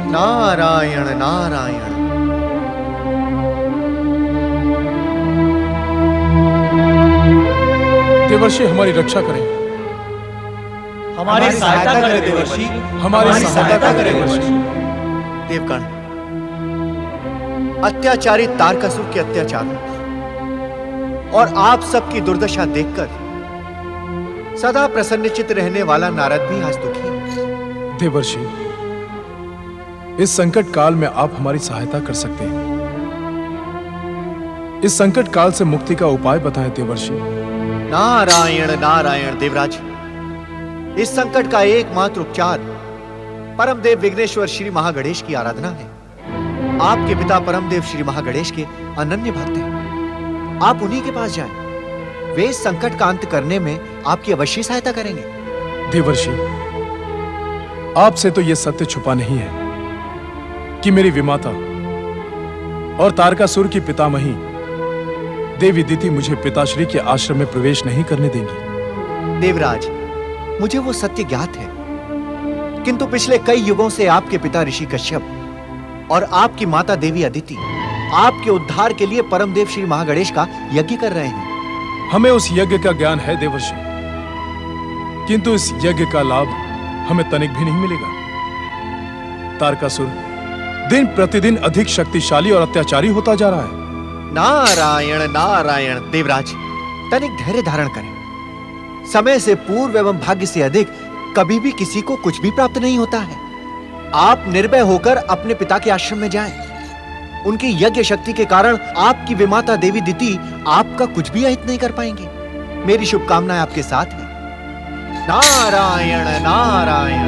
नारायण नारायण। देवर्षि हमारी रक्षा करें, हमारी सहायता करें देवर्षि, हमारी सहायता करें देवर्षि। देवगण, अत्याचारी तारकासुर के अत्याचारों और आप सबकी दुर्दशा देखकर सदा प्रसन्नचित्त रहने वाला नारद भी आज दुखी है। देवर्षि, इस संकट काल में आप हमारी सहायता कर सकते हैं। इस संकट काल से मुक्ति का उपाय बताएं देवर्षि। नारायण नारायण देवराज, इस संकट का एकमात्र उपचार परमदेव विघ्नेश्वर श्री महागणेश की आराधना है। आपके पिता परमदेव श्री महागणेश के अनन्य भक्त हैं। आप उन्हीं के पास जाएं। वे इस संकट का अंत करने में आपकी अवश्य सहायता करेंगे। देवर्षि, आपसे तो यह सत्य छुपा नहीं है कि मेरी विमाता और तारकासुर की पितामही देवी दिति मुझे पिताश्री के आश्रम में प्रवेश नहीं करने देंगी। देवराज, मुझे वो सत्य ज्ञात है, किंतु पिछले कई युगों से आपके पिता ऋषि कश्यप और आपकी माता देवी अदिति आपके उद्धार के लिए परमदेव श्री महागणेश का यज्ञ कर रहे हैं। हमें उस यज्ञ का ज्ञान है देवर्षि, किंतु इस यज्ञ का लाभ हमें तनिक भी नहीं मिलेगा। तारकासुर दिन प्रतिदिन अधिक शक्तिशाली और अत्याचारी होता जा रहा है। नारायण नारायण। देवराज, तनिक धैर्य धारण करें। समय से पूर्व एवं भाग्य से अधिक कभी भी किसी को कुछ भी प्राप्त नहीं होता है। आप निर्भय होकर अपने पिता के आश्रम में जाएं। उनकी यज्ञ शक्ति के कारण आपकी विमाता देवी दिति आपका कुछ भी अहित नहीं कर पाएंगी। मेरी शुभकामनाएं आपके साथ हैं। नारायण नारायण।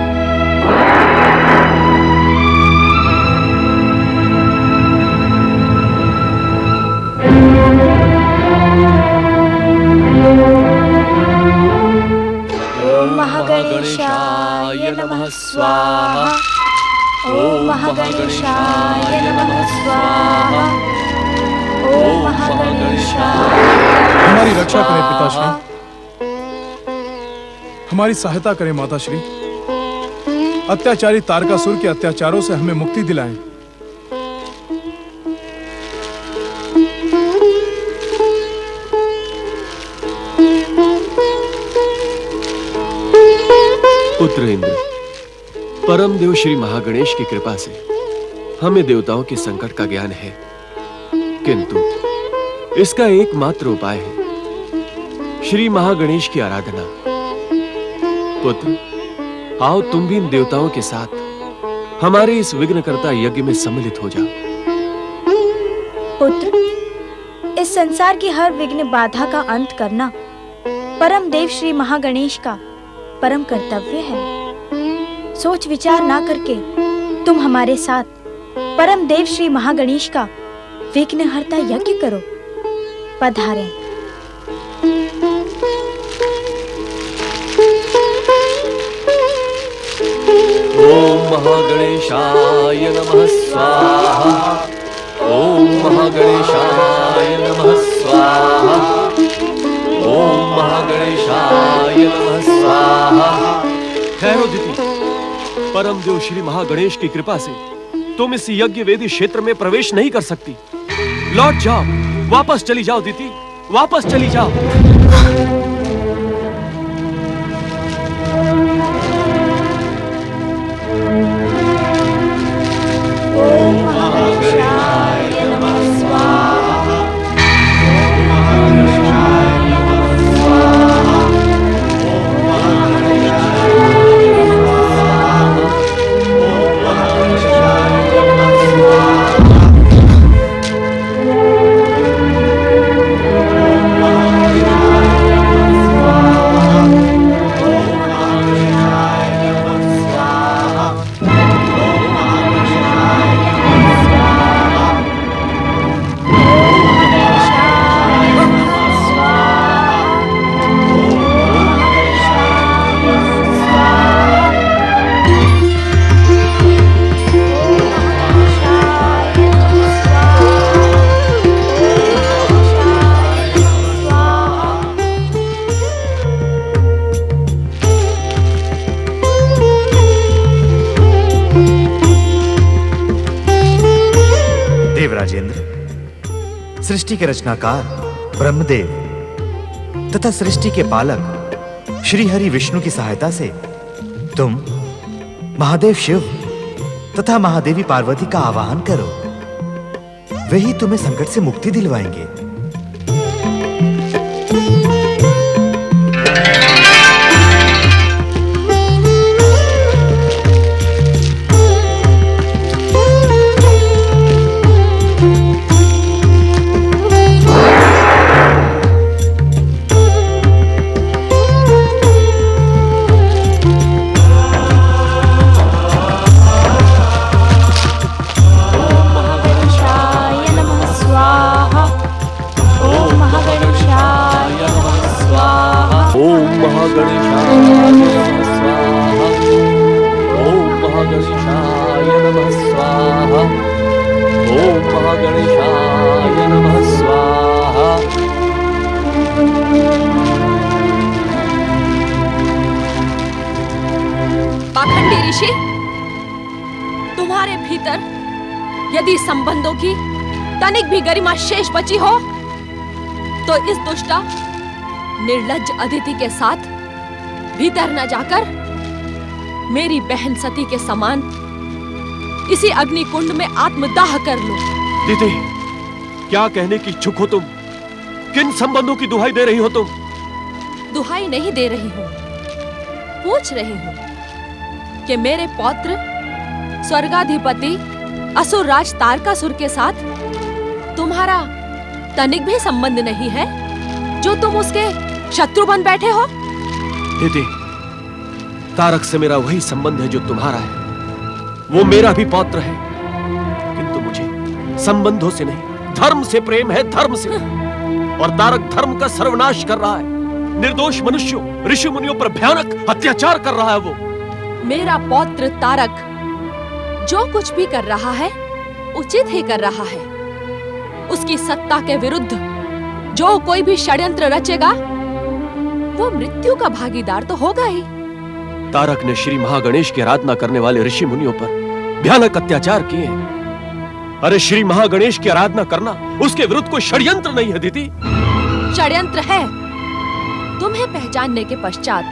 ओम महागणेशाय नमः स्वाहा। ओम महागणेशाय नमः स्वाहा। ओम महागणेशाय। हमारी रक्षा करें पिताश्री, हमारी सहायता करें माताश्री। अत्याचारी तारकासुर के अत्याचारों से हमें मुक्ति दिलाएं। पुत्र इंद्र, परमदेव श्री महागणेश की कृपा से हमें देवताओं के संकट का ज्ञान है, किंतु इसका एकमात्र उपाय है श्री महागणेश की आराधना। पुत्र, आओ तुम भी इन देवताओं के साथ हमारे इस विघ्नकर्ता यज्ञ में सम्मिलित हो जाओ। पुत्र, इस संसार की हर विघ्न बाधा का अंत करना परम देव श्री महागणेश का परम कर्तव्य है। सोच विचार ना करके तुम हमारे साथ परम देव श्री महागणेश का विघ्नहर्ता यज्ञ करो। पधारें। ओम महागणेशाय नमः स्वाहा। ओम महागणेशाय नमः स्वाहा। ओम महागणेशाय नमः स्वाहा। ठहरो दिति, परमदेव श्री महागणेश की कृपा से तुम इस यज्ञ वेदी क्षेत्र में प्रवेश नहीं कर सकती। लौट जाओ, वापस चली जाओ दिति, वापस चली जाओ। ओम महागणेशाय नमः स्वाहा। सृष्टि के रचनाकार ब्रह्मदेव तथा सृष्टि के पालक श्री हरि विष्णु की सहायता से तुम महादेव शिव तथा महादेवी पार्वती का आवाहन करो। वही तुम्हें संकट से मुक्ति दिलवाएंगे। पाखंडी ऋषि, तुम्हारे भीतर यदि संबंधों की तनिक भी गरिमा शेष बची हो तो इस दुष्टा निर्लज्ज अदिति के साथ भीतर न जाकर मेरी बहन सती के समान इसी अग्नि कुंड में आत्मदाह कर लो। दीदी, क्या कहने की इच्छुक हो तुम? किन संबंधों की दुहाई दे रही हो तुम? दुहाई नहीं दे रही हूँ, पूछ रही हूँ कि मेरे पौत्र स्वर्गाधिपति असुरराज तारकासुर के साथ तुम्हारा तनिक भी संबंध नहीं है जो तुम उसके शत्रु बन बैठे हो? दीदी, तारक से मेरा वही संबंध है जो तुम्हारा है। वो मेरा भी पौत्र है, किंतु मुझे संबंधों से नहीं, धर्म से प्रेम है, धर्म से। और तारक धर्म का सर्वनाश कर रहा है, निर्दोष मनुष्यों, ऋषि मुनियों पर भयानक अत्याचार कर रहा है वो। मेरा पौत्र तारक जो कुछ भी कर रहा है उचित ही कर रहा है। उसकी सत्ता के विरुद्ध जो कोई भी षड्यंत्र रचेगा वो मृत्यु का भागीदार तो होगा ही। तारक ने श्री महागणेश की आराधना करने वाले ऋषि मुनियों पर भयानक अत्याचार किए हैं। अरे श्री महागणेश की आराधना करना उसके विरुद्ध कोई षड्यंत्र नहीं है दीदी। षड्यंत्र है। तुम्हें पहचानने के पश्चात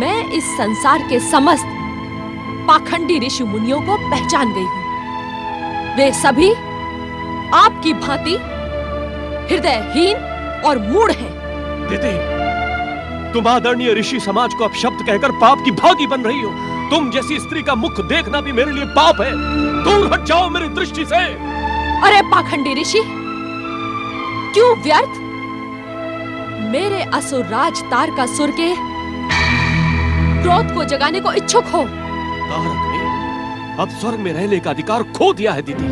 मैं इस संसार के समस्त पाखंडी ऋषि मुनियों को पहचान गई हूँ। वे सभी आपकी भांति हृदयहीन और मूढ़ हैं। दीदी, तुम आदरणीय ऋषि समाज को अपशब्द कहकर पाप की भागी बन रही हो। तुम जैसी स्त्री का मुख देखना भी मेरे लिए पाप है। दूर हट जाओ मेरी दृष्टि से। अरे पाखंडी ऋषि, क्यों व्यर्थ मेरे असुरराज तारकासुर के क्रोध को जगाने को इच्छुक हो? तारक ने अब स्वर्ग में रहने का अधिकार खो दिया है दीदी।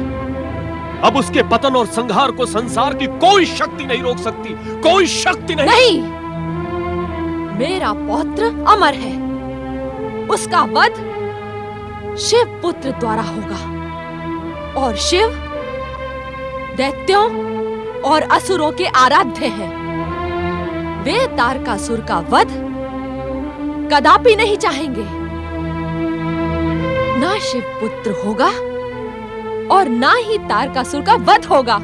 अब उसके पतन और संहार को संसार की कोई शक्ति नहीं रोक सकती, कोई शक्ति नहीं। नहीं, मेरा पौत्र अमर है। उसका वध शिव पुत्र द्वारा होगा और शिव दैत्यों और असुरों के आराध्य हैं। वे तारकासुर का वध कदापि नहीं चाहेंगे। ना शिव पुत्र होगा और ना ही तारकासुर का वध होगा।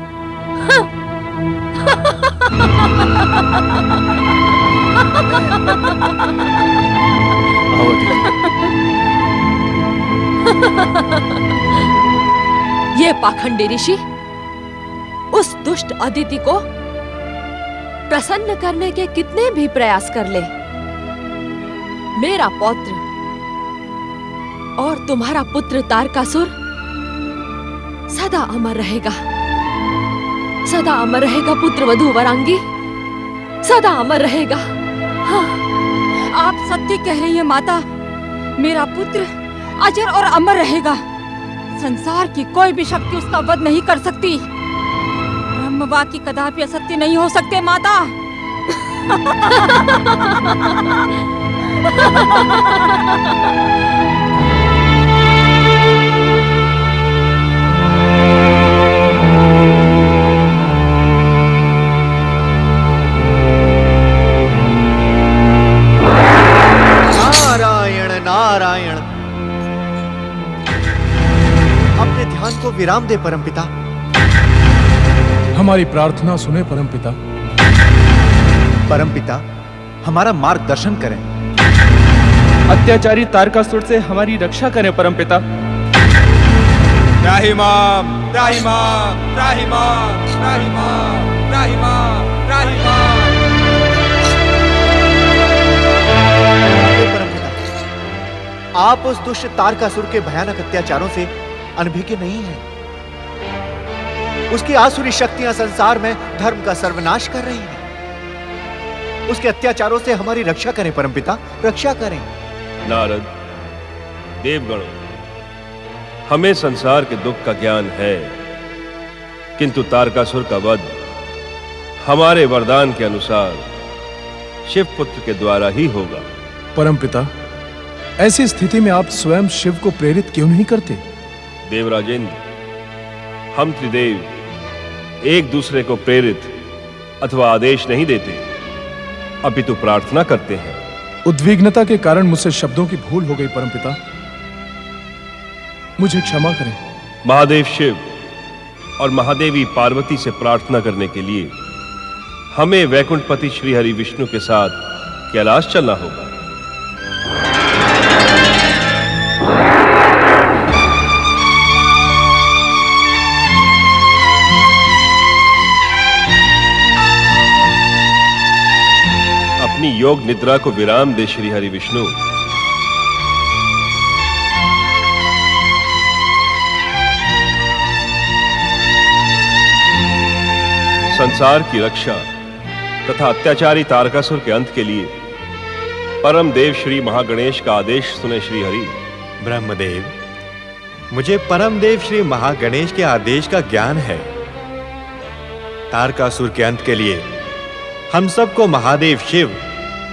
ये पाखंडी ऋषि उस दुष्ट अदिति को प्रसन्न करने के कितने भी प्रयास कर ले, मेरा पौत्र और तुम्हारा पुत्र तारकासुर सदा अमर रहेगा। सदा अमर रहेगा पुत्र वधू वरांगी, सदा अमर रहेगा। हाँ, आप सत्य कह रही हैं माता। मेरा पुत्र अजर और अमर रहेगा। संसार की कोई भी शक्ति उसका वध नहीं कर सकती। ब्रह्मवाक्य कदापि असत्य नहीं हो सकते माता। नारायण नारायण। अपने ध्यान को विराम दे परमपिता। हम हमारी प्रार्थना सुने परमपिता। परमपिता, हमारा मार्गदर्शन करें। अत्याचारी तारकासुर से हमारी रक्षा करें परमपिता। त्राहिमाम, त्राहिमाम, त्राहिमाम, त्राहिमाम, त्राहिमाम, त्राहिमाम। हे परमपिता, आप उस दुष्ट तारकासुर के भयानक अत्याचारों से अनभिज्ञ नहीं हैं। उसकी आसुरी शक्तियां संसार में धर्म का सर्वनाश कर रही हैं। उसके अत्याचारों से हमारी रक्षा करें परमपिता, रक्षा करें। नारद, देवगणों, हमें संसार के दुख का ज्ञान है, किंतु तारकासुर का वध हमारे वरदान के अनुसार शिव पुत्र के द्वारा ही होगा। परमपिता, ऐसी स्थिति में आप स्वयं शिव को प्रेरित क्यों नहीं करते? देवराजेंद्र, हम त्रिदेव एक दूसरे को प्रेरित अथवा आदेश नहीं देते, अपितु प्रार्थना करते हैं। उद्विग्नता के कारण मुझसे शब्दों की भूल हो गई परमपिता, मुझे क्षमा करें। महादेव शिव और महादेवी पार्वती से प्रार्थना करने के लिए हमें वैकुंठपति श्री हरि विष्णु के साथ कैलाश चलना होगा। अपनी योग निद्रा को विराम दे श्री हरि विष्णु। संसार की रक्षा तथा अत्याचारी तारकासुर के अंत के लिए परम देव श्री महागणेश का आदेश सुने श्री हरि। ब्रह्मदेव, मुझे परम देव श्री महागणेश के आदेश का ज्ञान है। तारकासुर के अंत के लिए हम सबको महादेव शिव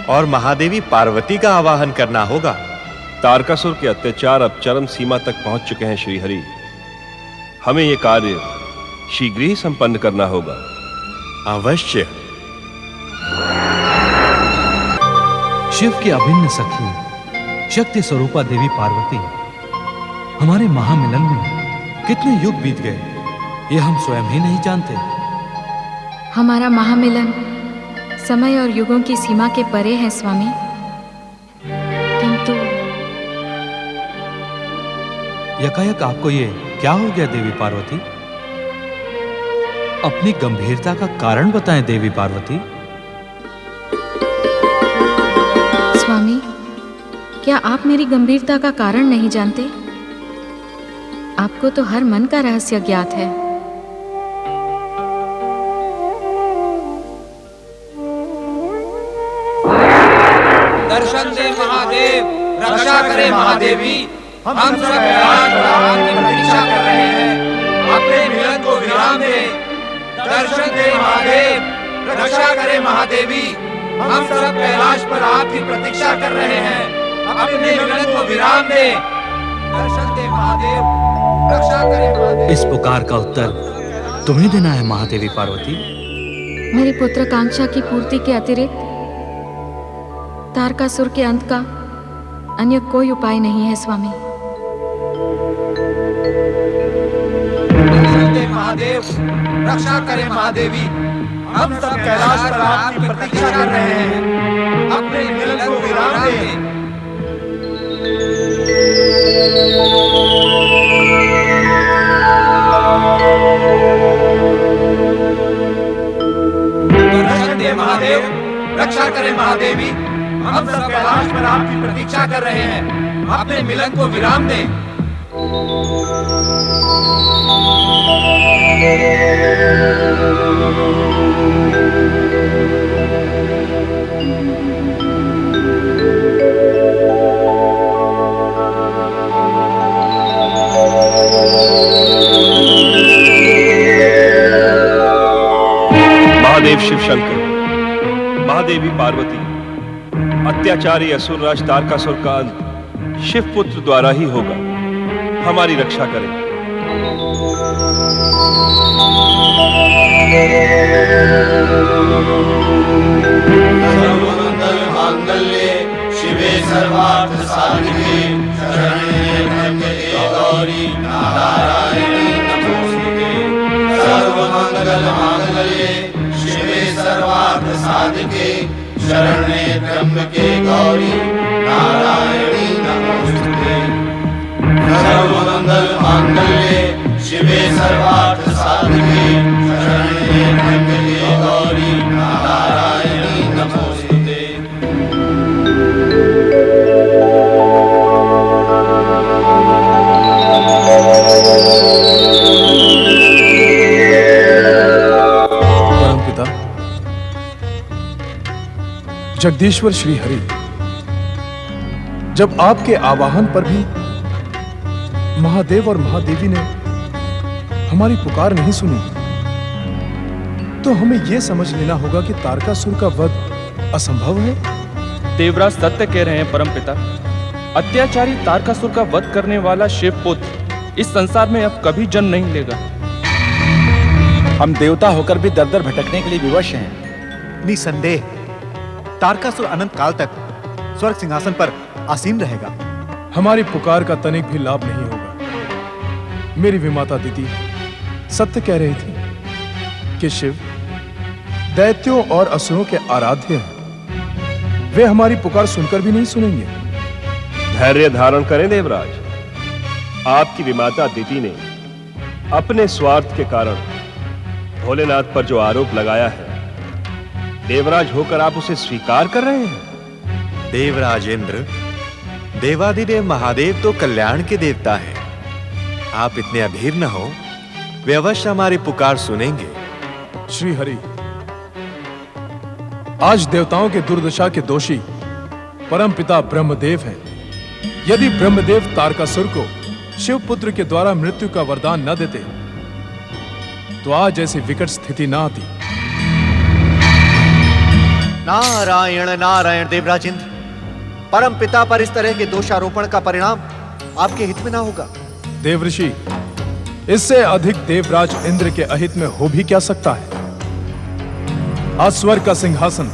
और महादेवी पार्वती का आवाहन करना होगा। तारकासुर के अत्याचार अब चरम सीमा तक पहुंच चुके हैं श्री हरि। हमें यह कार्य शीघ्र ही संपन्न करना होगा। अवश्य। शिव की अभिन्न सखी शक्ति स्वरूपा देवी पार्वती, हमारे महामिलन में कितने युग बीत गए, ये हम स्वयं ही नहीं जानते। हमारा महामिलन समय और युगों की सीमा के परे है स्वामी, किंतु यकायक आपको ये क्या हो गया देवी पार्वती? अपनी गंभीरता का कारण बताएं देवी पार्वती। स्वामी, क्या आप मेरी गंभीरता का कारण नहीं जानते? आपको तो हर मन का रहस्य ज्ञात है। दर्शन दे महादेव, रक्षा करे महादेवी। हम सब कैलाश प्रधान की प्रतीक्षा कर रहे हैं, अपने मिलन को विराम दे। दर्शन दे महादेव, रक्षा करे महादेवी। हम सब कैलाश पर आपकी प्रतीक्षा कर रहे हैं, अपने मिलन को विराम दे। दर्शन दे महादेव, रक्षा करे महादेव। इस पुकार का उत्तर तुम्हें देना है महादेवी पार्वती। मेरी पुत्रकांक्षा की पूर्ति के अतिरिक्त तारकासुर के अंत का अन्य कोई उपाय नहीं है स्वामी। दर्शन दे महादेव, रक्षा करे महादेवी। हम सब कैलाश पर आपकी प्रतीक्षा कर रहे हैं, अपने मिलन को विराम दे। दर्शन दे महादेव, रक्षा करे महादेवी। हम सब कैलाश पर आपकी प्रतीक्षा कर रहे हैं, अपने मिलन को विराम दें। महादेव शिव शंकर, महादेवी पार्वती, अत्याचारी असुरराज तारकासुर का अंत शिव पुत्र द्वारा ही होगा। हमारी रक्षा करें। सर्वमंगल मांगल्ये शिवे सर्वार्थ साधिके शरण्ये त्र्यंबके गौरी नारायणी नमोस्तुते। सर्वमंगल मांगल्ये साधिके शरण्ये त्र्यंबके गौरी नारायणी नमोस्तुते। सर्वमंगल मांगल्ये शिवे सर्वार्थ साधिके शरण्ये त्र्यंबके गौरी नारायणी नमोस्तुते। परमपिता जगदीश्वर श्री हरि, जब आपके आवाहन पर भी महादेव और महादेवी ने हमारी पुकार नहीं सुनी, तो हमें यह समझ लेना होगा कि तारकासुर का वध असंभव है। देवराज सत्य कह रहे हैं परमपिता। अत्याचारी तारकासुर का वध करने वाला शिव पुत्र इस संसार में अब कभी जन्म नहीं लेगा। हम देवता होकर भी दर दर भटकने के लिए विवश हैं। निसंदेह तारकासुर अनंत काल तक स्वर्ग सिंहासन पर आसीन रहेगा। हमारी पुकार का तनिक भी लाभ नहीं होगा। मेरी विमाता दीदी सत्य कह रही थी कि शिव दैत्यों और असुरों के आराध्य हैं। वे हमारी पुकार सुनकर भी नहीं सुनेंगे। धैर्य धारण करें देवराज। आपकी विमाता दिति ने अपने स्वार्थ के कारण भोलेनाथ पर जो आरोप लगाया है, देवराज होकर आप उसे स्वीकार कर रहे हैं। देवराज इंद्र, देवादिदेव महादेव तो कल्याण के देवता हैं। आप इतने अधीर न हो, वे अवश्य हमारी पुकार सुनेंगे। श्री हरि, आज देवताओं के दुर्दशा के दोषी परमपिता ब्रह्मदेव हैं। यदि ब्रह्मदेव तारकासुर को शिवपुत्र के द्वारा मृत्यु का वरदान न देते, तो आज ऐसी विकट स्थिति न आती। नारायण नारायण देवराज इंद्र, परम पिता पर इस तरह के दोषारोपण का परिणाम आपके हित में ना होगा। देवऋषि, इससे अधिक देवराज इंद्र के अहित में हो भी क्या सकता है। आज स्वर्ग का सिंहासन,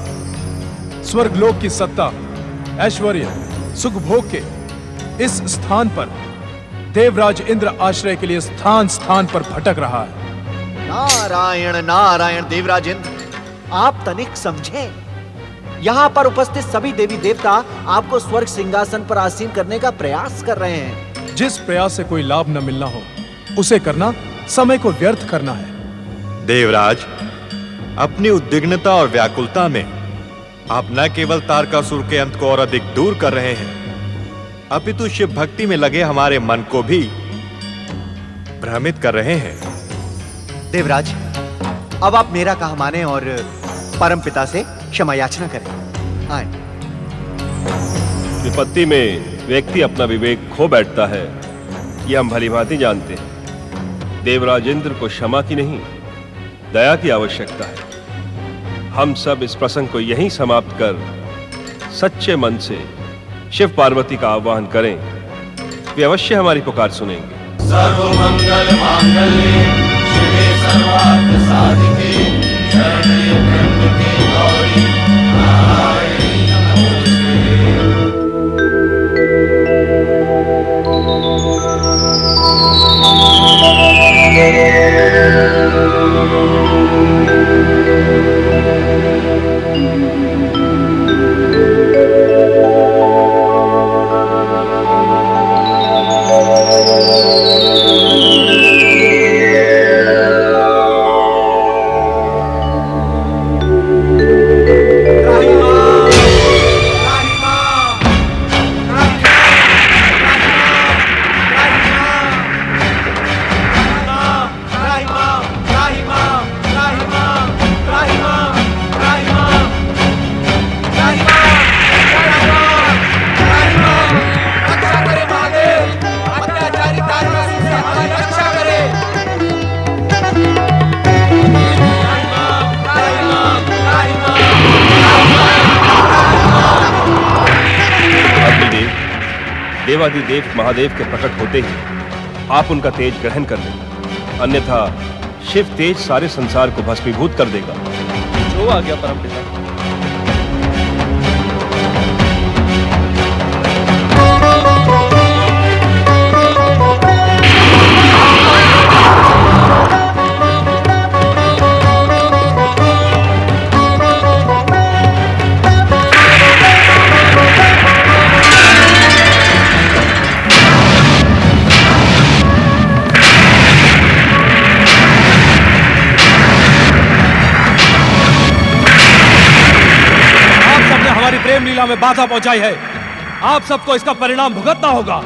स्वर्गलोक की सत्ता, ऐश्वर्य, सुख भोग के इस स्थान पर देवराज इंद्र आश्रय के लिए स्थान स्थान पर भटक रहा है। नारायण नारायण देवराज इंद्र, आप तनिक समझें। यहां पर उपस्थित सभी देवी देवता आपको स्वर्ग सिंहासन पर आसीन करने का प्रयास कर रहे हैं। जिस प्रयास से कोई लाभ न मिलना हो, उसे करना समय को व्यर्थ करना है। देवराज, अपनी उद्विग्नता और व्याकुलता में आप न केवल तारकासुर के अंत को और अधिक दूर कर रहे हैं, अपितु शिव भक्ति में लगे हमारे मन को भी भ्रमित कर रहे हैं। देवराज, अब आप मेरा कहा माने और परम पिता से क्षमा याचना करें। आए। विपत्ति में व्यक्ति अपना विवेक खो बैठता है, यह हम भली भांति जानते हैं। देवराज इंद्र को क्षमा की नहीं, दया की आवश्यकता है। हम सब इस प्रसंग को यहीं समाप्त कर सच्चे मन से शिव पार्वती का आह्वान करें। वे अवश्य हमारी पुकार सुनेंगे। सर्वमंगल मांगल्ये शिवे सर्वार्थ साधिके शरण्ये त्र्यंबके गौरी नारायणी नमोस्तुते। देवादिदेव महादेव के प्रकट होते ही आप उनका तेज ग्रहण कर लें, अन्यथा शिव तेज सारे संसार को भस्मीभूत कर देगा। जो आ गया परमपिता। प्रेम लीला में बाधा पहुंचाई है, आप सबको इसका परिणाम भुगतना होगा।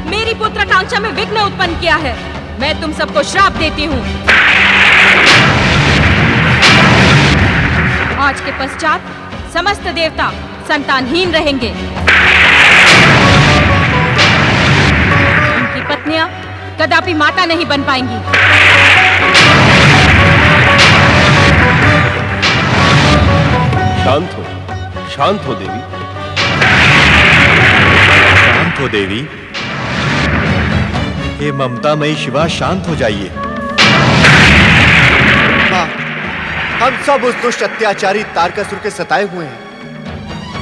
मेरी पुत्राकांक्षा में विघ्न उत्पन्न किया है। मैं तुम सबको श्राप देती हूँ। आज के पश्चात समस्त देवता संतानहीन रहेंगे। उनकी पत्नियां कदापि माता नहीं बन पाएंगी। शांत हो देवी। शांत हो देवी। हे ममतामयी शिवा, शांत हो जाइए। माँ, हम सब उस दुष्ट अत्याचारी तारकासुर के सताए हुए हैं।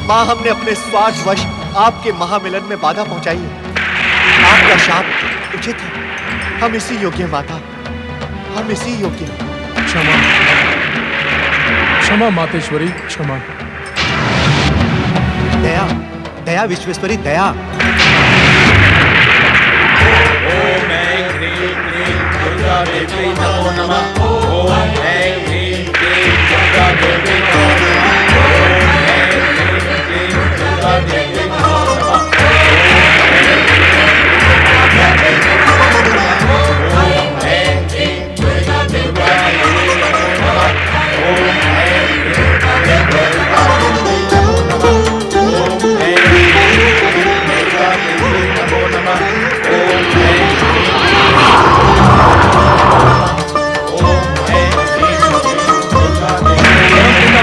माँ, हमने अपने स्वार्थवश आपके महामिलन में बाधा पहुंचाई है। आपका शाप उचित है। हम इसी योग्य माता, हम इसी योग्य। क्षमा, क्षमा मातेश्वरी, क्षमा। दया, दया विश्वेश्वरी, दया। ओम ऐं ह्रीं क्लीं दुर्गा देवी नमो नमः। ओम ऐं ह्रीं क्लीं दुर्गा देवी नमो नमः। ओम ऐं ह्रीं क्लीं दुर्गा देवी नमो नमः। ओम ऐं ह्रीं दुर्गा दुर्गा देवी नमो नमः। ओम ऐं ह्रीं दुर्गा दुर्गा देवी नमो नमः। ओम ऐं ह्रीं दुर्गा देवी नमो नमः। ओम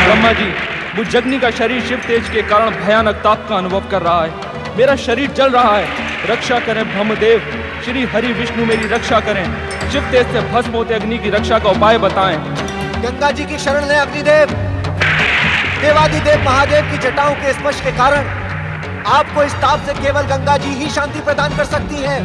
ब्रह्मा जी, मुझ जगनी का शरीर शिव तेज के कारण भयानक ताप का अनुभव कर रहा है। मेरा शरीर जल रहा है। रक्षा करें ब्रह्मदेव, श्री हरि विष्णु मेरी रक्षा करें। शिव तेज से भस्म होते अग्नि की रक्षा का उपाय बताएं। गंगा जी की शरण लें अग्निदेव। देवादिदेव महादेव की जटाओं के स्पर्श के कारण आपको इस ताप से केवल गंगा जी ही शांति प्रदान कर सकती हैं।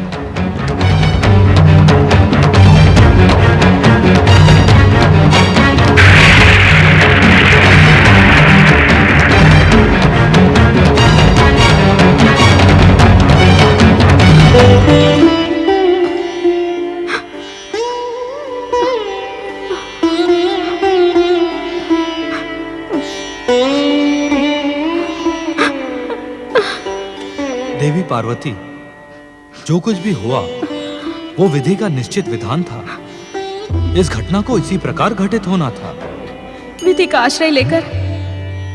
देवी पार्वती, जो कुछ भी हुआ वो विधि का निश्चित विधान था। इस घटना को इसी प्रकार घटित होना था। विधि का आश्रय लेकर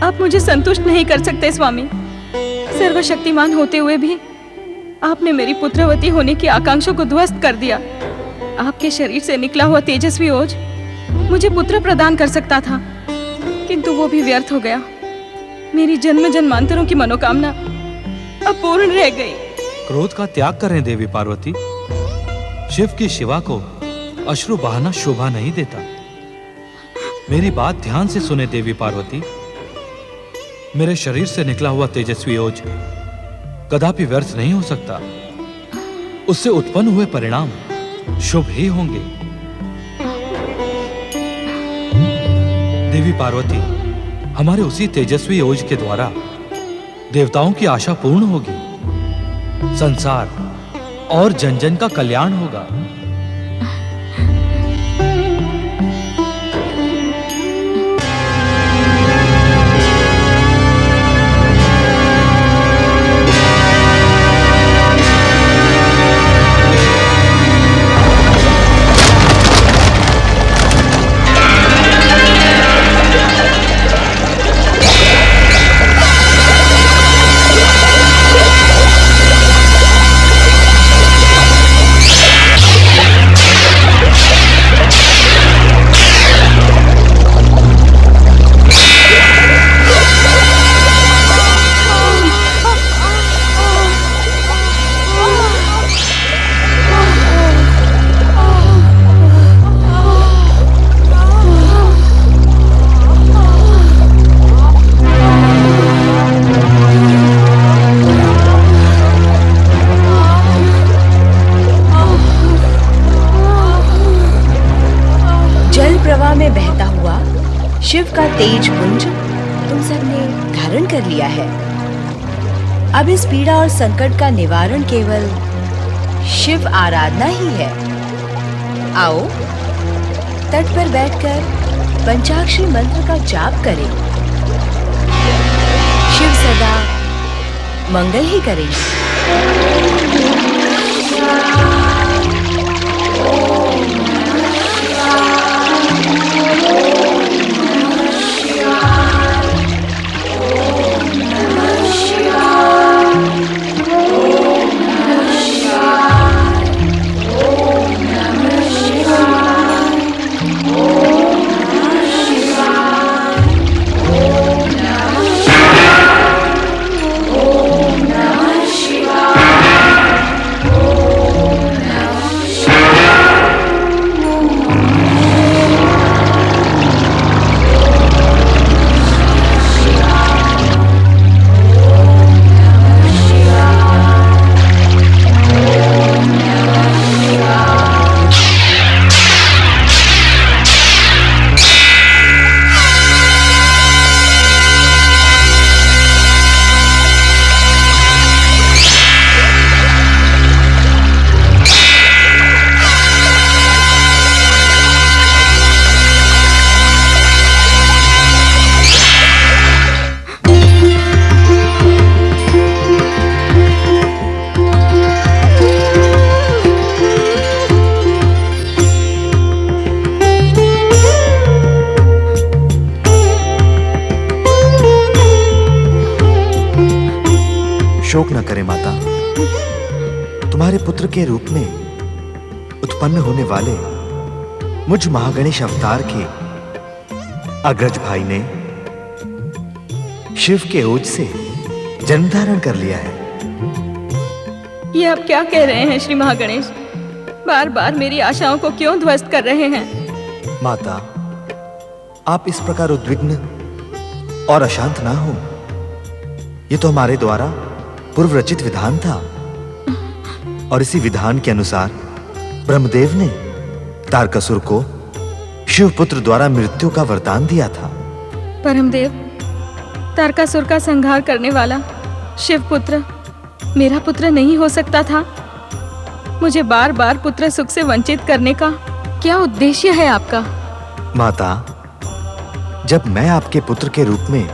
आप मुझे संतुष्ट नहीं कर सकते स्वामी। सर्वशक्तिमान होते हुए भी आपने मेरी पुत्रवती होने की आकांक्षा को ध्वस्त कर दिया। आपके शरीर से निकला हुआ तेजस्वी ओज मुझे पुत्र प्रदान कर सकता था, किंतु वो भी व्यर्थ हो गया। मेरी जन्म जन्मांतरों की मनोकामना अपूर्ण रह गई। क्रोध का त्याग करें देवी पार्वती। शिव की शिवा को अश्रु बहाना शोभा नहीं देता। मेरी बात ध्यान से सुने देवी पार्वती। मेरे शरीर से निकला हुआ तेजस्वी ओज कदापि व्यर्थ नहीं हो सकता। उससे उत्पन्न हुए परिणाम शुभ ही होंगे। देवी पार्वती, हमारे उसी तेजस्वी ओज के द्वारा देवताओं की आशा पूर्ण होगी। संसार और जन जन का कल्याण होगा। शिव का तेज पुंज तुम सबने धारण कर लिया है। अब इस पीड़ा और संकट का निवारण केवल शिव आराधना ही है। आओ तट पर बैठकर पंचाक्षरी मंत्र का जाप करें। शिव सदा मंगल ही करेंगे। शोक न करें माता। तुम्हारे पुत्र के रूप में उत्पन्न होने वाले मुझ महागणेश अवतार के अग्रज भाई ने शिव के ओज से जन्म धारण कर लिया है। ये आप क्या कह रहे हैं श्री महागणेश? बार बार मेरी आशाओं को क्यों ध्वस्त कर रहे हैं? माता, आप इस प्रकार उद्विग्न और अशांत ना हो। ये तो हमारे द्वारा पूर्व रचित विधान था और इसी विधान के अनुसार ब्रह्मदेव ने तारकासुर को शिवपुत्र द्वारा मृत्यु का वरदान दिया था। परमदेव, तारकासुर का संहार करने वाला शिवपुत्र मेरा पुत्र नहीं हो सकता था। मुझे बार बार पुत्र सुख से वंचित करने का क्या उद्देश्य है आपका? माता, जब मैं आपके पुत्र के रूप में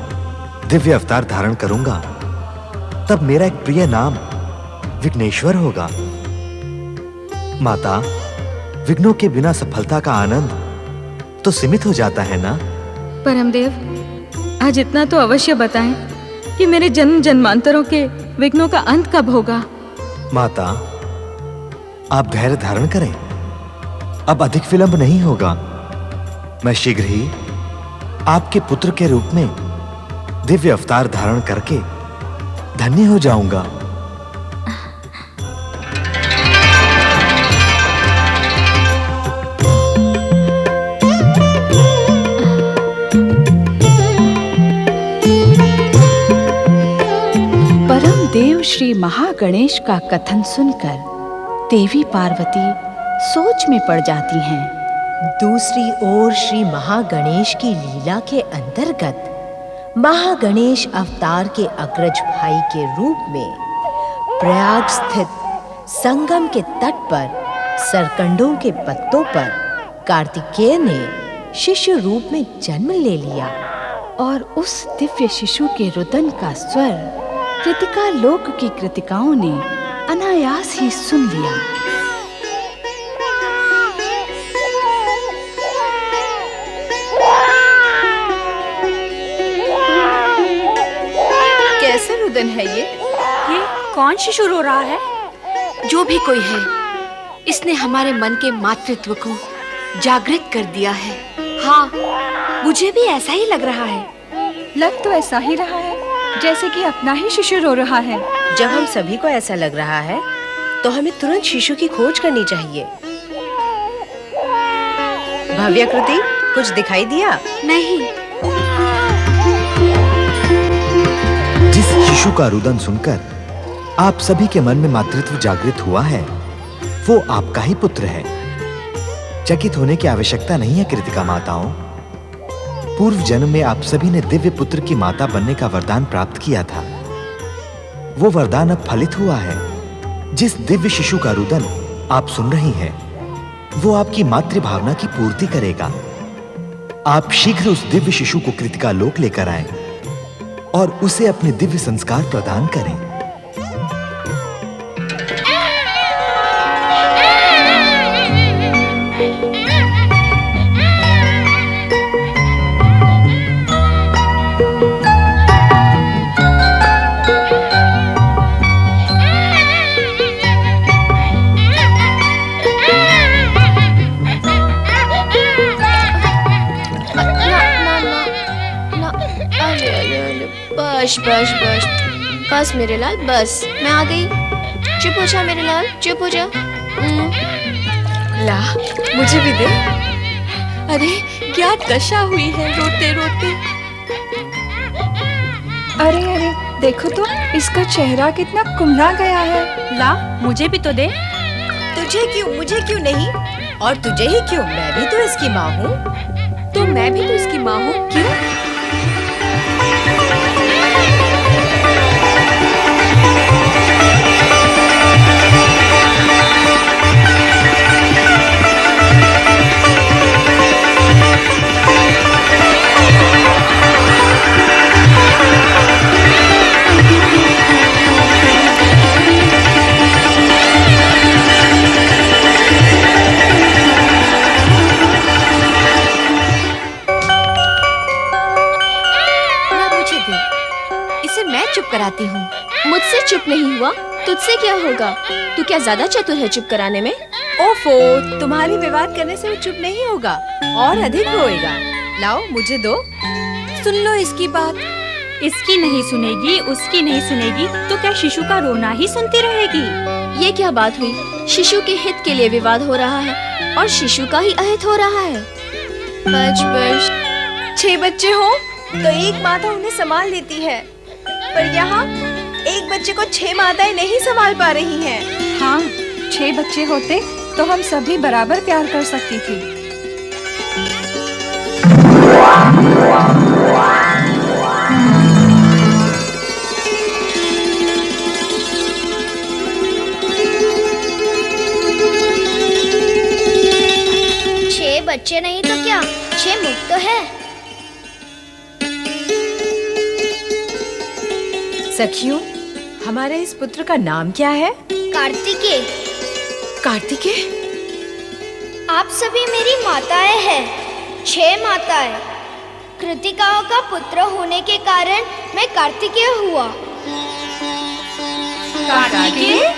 दिव्य अवतार धारण करूंगा तब मेरा एक प्रिय नाम विघ्नेश्वर होगा। माता, विघ्नों के बिना सफलता का आनंद तो सीमित हो जाता है ना? परमदेव, आज इतना तो अवश्य बताएं कि मेरे जन्म जन्मांतरों के विघ्नों का अंत कब होगा? माता, आप धैर्य धारण करें। अब अधिक विलंब नहीं होगा। मैं शीघ्र ही आपके पुत्र के रूप में दिव्य अवतार धारण करके धन्य हो जाऊंगा। परम देव श्री महागणेश का कथन सुनकर देवी पार्वती सोच में पड़ जाती हैं। दूसरी ओर श्री महागणेश की लीला के अंतर्गत महागणेश अवतार के अग्रज भाई के रूप में प्रयाग स्थित संगम के तट पर सरकंडों के पत्तों पर कार्तिकेय ने शिशु रूप में जन्म ले लिया और उस दिव्य शिशु के रुदन का स्वर कृतिका लोक की कृतिकाओं ने अनायास ही सुन लिया। कैसे रुदन है ये कौन शिशु रो रहा है? जो भी कोई है, इसने हमारे मन के मातृत्व को जागृत कर दिया है। हाँ, मुझे भी ऐसा ही लग रहा है। लग तो ऐसा ही रहा है जैसे कि अपना ही शिशु रो रहा है। जब हम सभी को ऐसा लग रहा है तो हमें तुरंत शिशु की खोज करनी चाहिए। भव्याकृति, कुछ दिखाई दिया? नहीं। जिस शिशु का रुदन सुनकर आप सभी के मन में मातृत्व जागृत हुआ है, वो आपका ही पुत्र है। चकित होने की आवश्यकता नहीं है कृतिका माताओं। पूर्व जन्म में आप सभी ने दिव्य पुत्र की माता बनने का वरदान प्राप्त किया था। वो वरदान अब फलित हुआ है। जिस दिव्य शिशु का रुदन आप सुन रही हैं, वो आपकी मातृ भावना की पूर्ति करेगा। आप शीघ्र उस दिव्य शिशु को कृतिका लोक लेकर आएं और उसे अपने दिव्य संस्कार प्रदान करें। बस बस बस बस मेरे लाल, बस मैं आ गई। चुप हो जा मेरे लाल, चुप हो जा। ला, मुझे भी दे। अरे क्या दशा हुई है रोते रोते। अरे अरे देखो तो, इसका चेहरा कितना कुम्हला गया है। ला, मुझे भी तो दे। तुझे क्यों, मुझे क्यों नहीं? और तुझे ही क्यों? मैं भी तो इसकी माँ हूँ। तो मैं भी तो इसकी माँ हूँ, क्यों? कराती हूँ। मुझसे चुप नहीं हुआ, तुझसे क्या होगा? तू क्या ज्यादा चतुर है चुप कराने में? ओफो, तुम्हारी विवाद करने से वो चुप नहीं होगा और अधिक रोएगा। लाओ मुझे दो। सुन लो इसकी बात। इसकी नहीं सुनेगी, उसकी नहीं सुनेगी, तो क्या शिशु का रोना ही सुनती रहेगी? ये क्या बात हुई? शिशु के हित के लिए विवाद हो रहा है और शिशु का ही अहित हो रहा है। बच बच। 6 बच्चे हो तो एक माता उन्हें संभाल लेती है, पर यहाँ एक बच्चे को 6 माताएं नहीं संभाल पा रही हैं। हाँ, 6 बच्चे होते तो हम सभी बराबर प्यार कर सकती थी। बच्चे नहीं तो क्या, 6 मुख तो है। सखियों, हमारे इस पुत्र का नाम क्या है? कार्तिकेय। कार्तिकेय? आप सभी मेरी माताएं हैं, 6 माताएं। कृतिकाओं का पुत्र होने के कारण मैं कार्तिकेय हुआ। कार्तिकेय?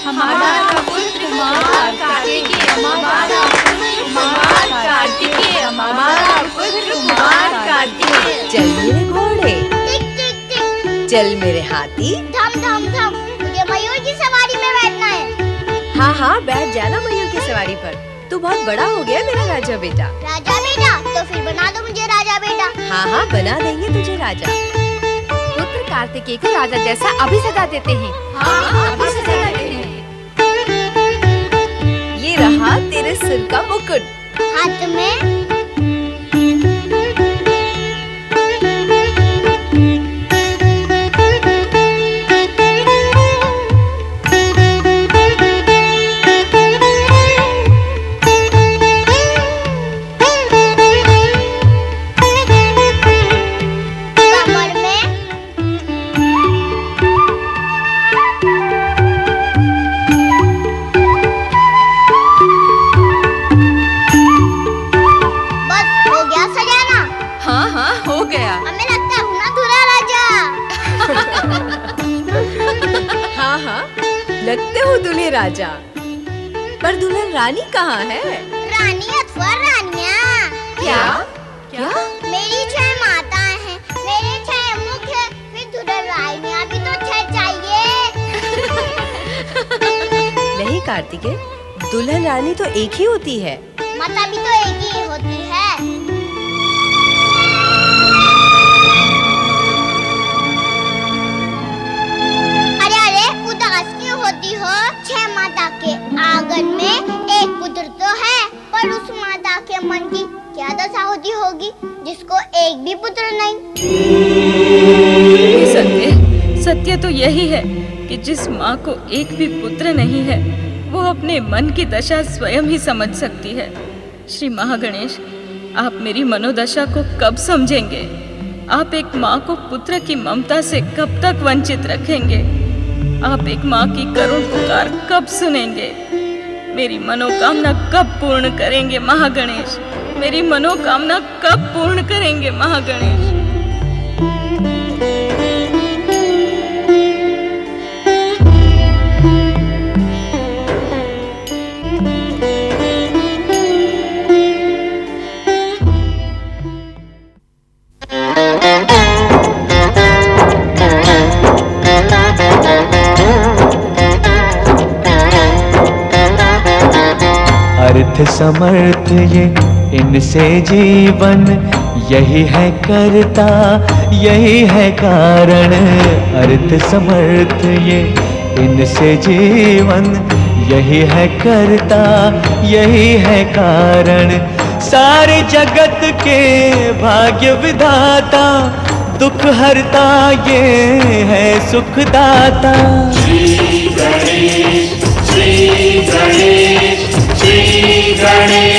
हमारा पुत्र माता कार्तिकेय, हमारा पुत्र माता कार्तिकेय, हमारा पुत्र माता कार्तिकेय। चल मेरे घोड़े, चल मेरे हाथी। थम थम थम, मुझे मयूर की सवारी में बैठना है। हाँ हाँ, बैठ जाना मयूर की सवारी पर। तू बहुत बड़ा हो गया मेरा राजा बेटा। राजा बेटा? तो फिर बना दो मुझे राजा बेटा। हाँ हाँ, बना देंगे तुझे राजा। पुत्र कार्तिकेय को राजा जैसा अभी सजा देते हैं। हाँ, अभी सजा देते हैं। ये रहा तेरे सिर का मुकुट। हाथ में लगते हो दूल्हे राजा, पर दुल्हन रानी कहाँ है? रानी अथवा रानियाँ। क्या? क्या? मेरी 6 माताएं हैं, मेरे 6 मुख हैं, फिर दुल्हन रानियाँ भी तो 6 चाहिए। नहीं कार्तिकेय, दुल्हन रानी तो एक ही होती है। माता भी तो एक ही होती है। होती हो, 6 माता के आंगन में एक पुत्र तो है, पर उस माता के मन की क्या दशा होती होगी जिसको एक भी पुत्र नहीं। सत्य तो यही है कि जिस माँ को एक भी पुत्र नहीं है वो अपने मन की दशा स्वयं ही समझ सकती है। श्री महागणेश, आप मेरी मनोदशा को कब समझेंगे? आप एक माँ को पुत्र की ममता से कब तक वंचित रखेंगे? आप एक माँ की करुण पुकार कब सुनेंगे? मेरी मनोकामना कब पूर्ण करेंगे महागणेश? मेरी मनोकामना कब पूर्ण करेंगे महागणेश? अर्थ समर्थ ये इनसे जीवन, यही है करता यही है कारण। अर्थ समर्थ ये इनसे जीवन, यही है करता यही है कारण। सारे जगत के भाग्य विधाता, दुख हरता ये है सुखदाता। श्री गणेश, श्री गणेश, श्री गणेश।